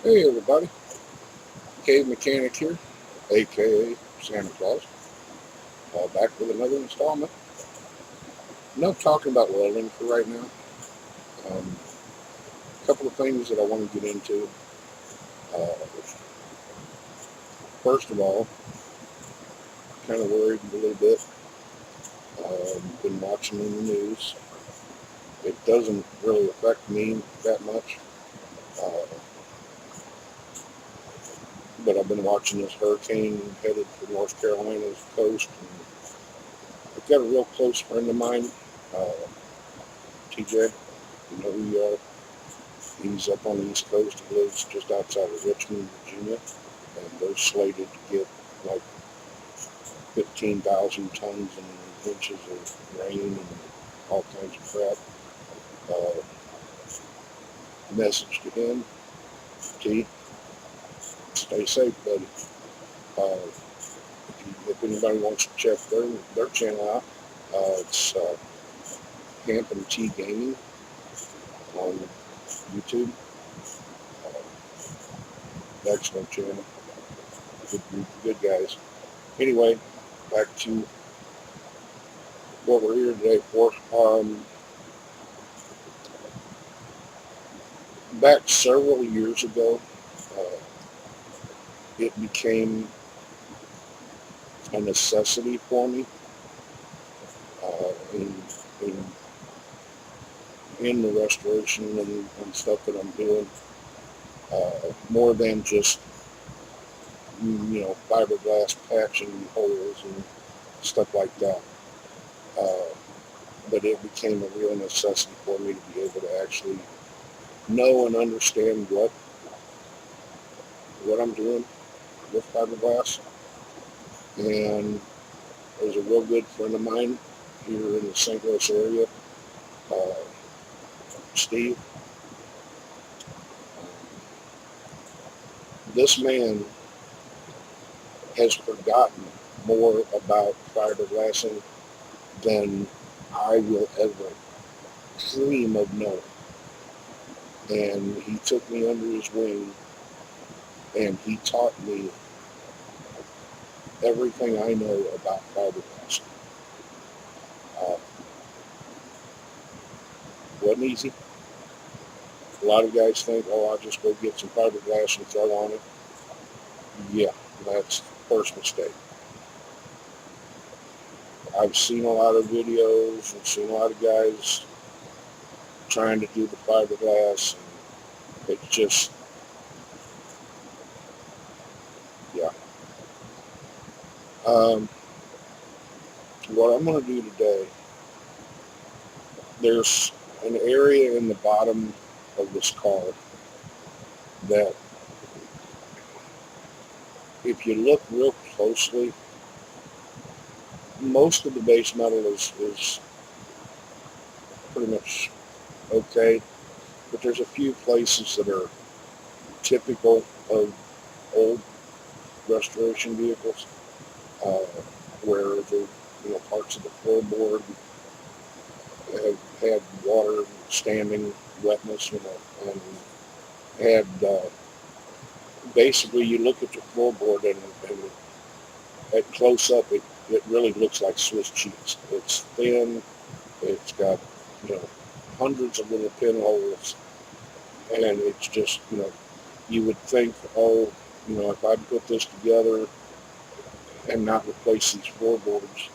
Hey everybody, Cave Mechanic here, aka Santa Claus, back with another installment. Enough talking about welding for right now. A couple of things that I want to get into. Uh, First of all, kind of worried a little bit. Been watching in the news. It doesn't really affect me that much, uh, but I've been watching this hurricane headed for North Carolina's coast. And I've got a real close friend of mine, uh, TJ. You know who you are. He's up on the East Coast. He lives just outside of Richmond, Virginia, and they're slated to get like 15,000 tons and inches of rain and all kinds of crap. Message to him, T, stay safe, buddy. If anybody wants to check their channel out, it's Camp and T Gaming on YouTube. Excellent channel. Good guys. Anyway, back to what we're here today for. Back several years ago, uh, it became a necessity for me in the restoration and stuff that I'm doing, more than just fiberglass patching holes and stuff like that. Uh, but it became a real necessity for me to be able to actually know and understand what I'm doing with fiberglass. And there's a real good friend of mine here in the St. Louis area, uh, Steve. This man has forgotten more about fiberglassing than I will ever dream of knowing. And he took me under his wing and he taught me everything I know about fiberglass. Uh, wasn't easy. A lot of guys think, oh, I'll just go get some fiberglass and throw on it. Yeah, that's the first mistake. I've seen a lot of videos and seen a lot of guys trying to do the fiberglass, and it's just, yeah. Um, what I'm going to do today, there's an area in the bottom of this car that, if you look real closely, most of the base metal is pretty much okay, but there's a few places that are typical of old restoration vehicles, uh, where the parts of the floorboard have had water standing wetness, and had basically you look at the floorboard and at close up it really looks like Swiss cheese. It's thin. It's got you know hundreds of little pinholes, and it's just you would think, oh, if I put this together and not replace these floorboards,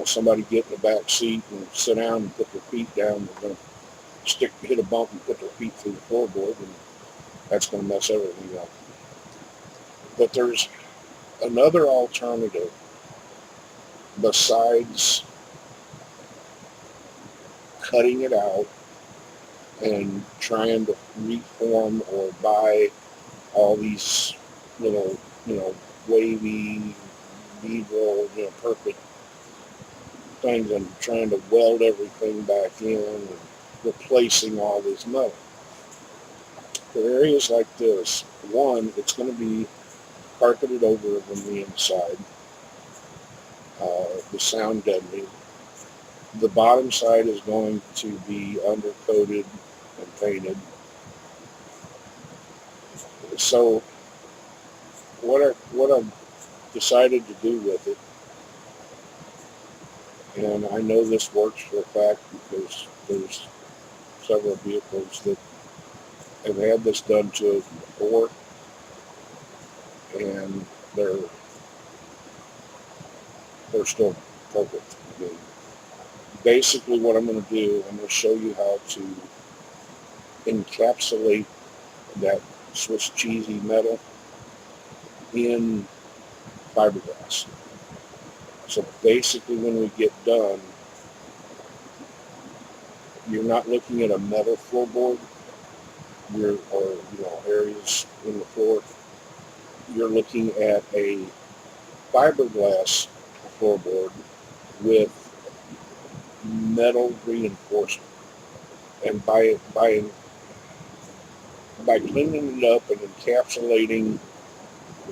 somebody get in the back seat and sit down and put their feet down, they're going to hit a bump and put their feet through the floorboard, and that's going to mess everything up. But there's another alternative besides cutting it out and trying to reform or buy all these little, wavy, beadroll, perfect things, and trying to weld everything back in and replacing all this metal. For areas like this, one, it's going to be carpeted over on the inside, the sound deadening. The bottom side is going to be undercoated and painted. So what I've decided to do with it, and I know this works for a fact because there's several vehicles that have had this done to us before, and they're still perfect. I mean, basically, what I'm going to do, I'm going to show you how to encapsulate that Swiss cheesy metal in fiberglass. So basically, when we get done, you're not looking at a metal floorboard, areas in the floor. You're looking at a fiberglass floorboard with metal reinforcement. And by cleaning it up and encapsulating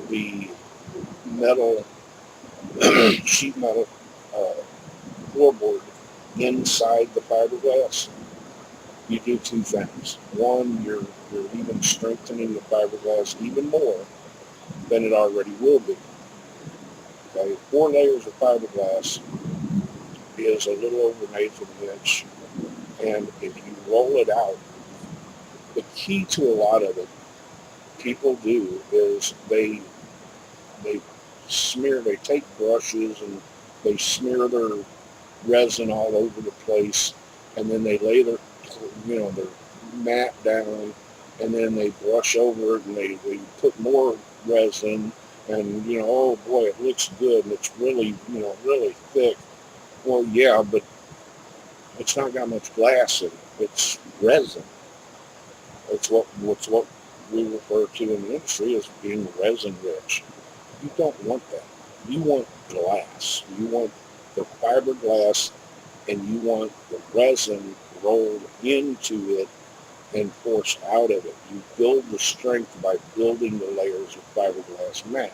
the metal sheet metal uh, floorboard inside the fiberglass, you do two things. One, you're even strengthening the fiberglass even more than it already will be. Okay, 4 layers of fiberglass is a little over an eighth of an inch, and if you roll it out, the key to a lot of it, people do is they they take brushes and they smear their resin all over the place, and then they lay their mat down, and then they brush over it and they put more resin, and oh boy, it looks good and it's really really thick. Well, yeah, but it's not got much glass in it. It's resin. It's what we refer to in the industry as being resin rich. You don't want that. You want glass. You want the fiberglass, and you want the resin rolled into it and forced out of it. You build the strength by building the layers of fiberglass mat.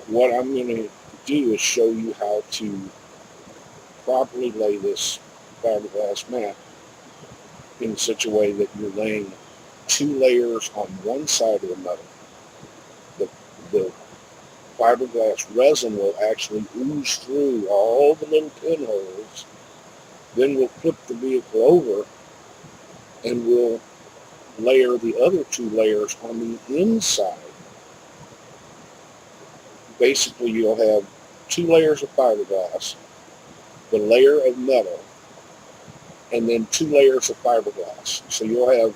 What I'm going to do is show you how to properly lay this fiberglass mat in such a way that you're laying 2 layers on one side of the metal. The fiberglass resin will actually ooze through all the little pinholes. Then we'll flip the vehicle over and we'll layer the other 2 layers on the inside. Basically, you'll have 2 layers of fiberglass, the layer of metal, and then 2 layers of fiberglass. So you'll have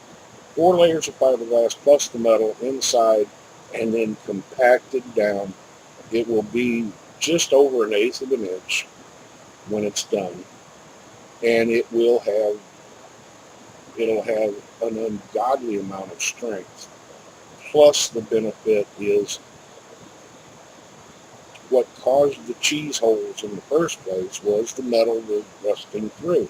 4 layers of fiberglass plus the metal inside, and then compacted down. It will be just over an eighth of an inch when it's done, and it'll have an ungodly amount of strength. Plus, the benefit is what caused the cheese holes in the first place was the metal was rusting through.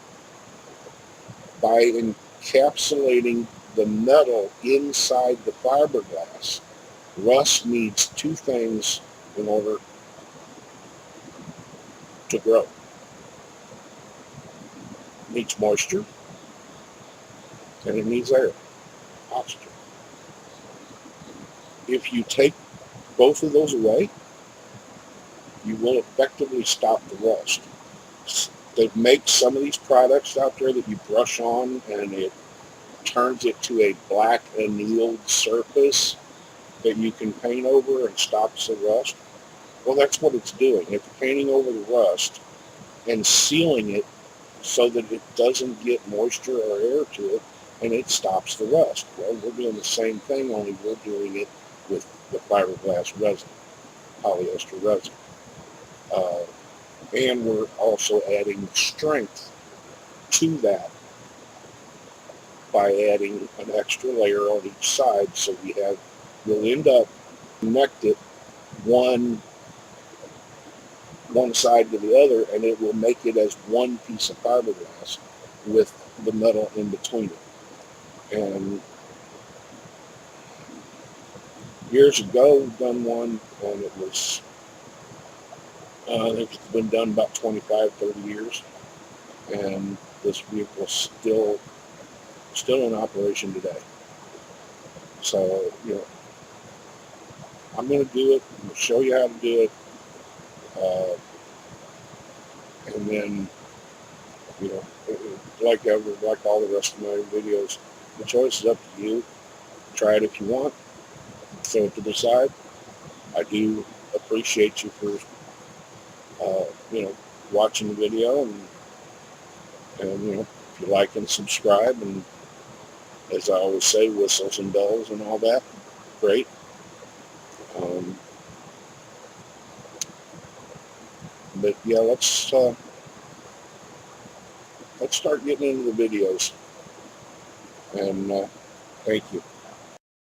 By encapsulating the metal inside the fiberglass, rust needs 2 things in order to grow. It needs moisture, and it needs air, oxygen. If you take both of those away, you will effectively stop the rust. They make some of these products out there that you brush on and it turns it to a black annealed surface that you can paint over and stops the rust. Well, that's what it's doing. It's painting over the rust and sealing it so that it doesn't get moisture or air to it, and it stops the rust. Well, we're doing the same thing, only we're doing it with the fiberglass resin, polyester resin. And we're also adding strength to that by adding an extra layer on each side, so we'll end up connected one side to the other, and it will make it as one piece of fiberglass with the metal in between it. And years ago, we've done one, and it was I think it's been done about 25, 30 years, and this vehicle is still in operation today. So, I'm going to do it. I'm going to show you how to do it. And then, you know, like all the rest of my videos, the choice is up to you. Try it if you want. Throw it to the side. I do appreciate you for, watching the video, and if you like and subscribe, and as I always say, whistles and bells and all that, great. Um, but yeah, let's start getting into the videos, and thank you.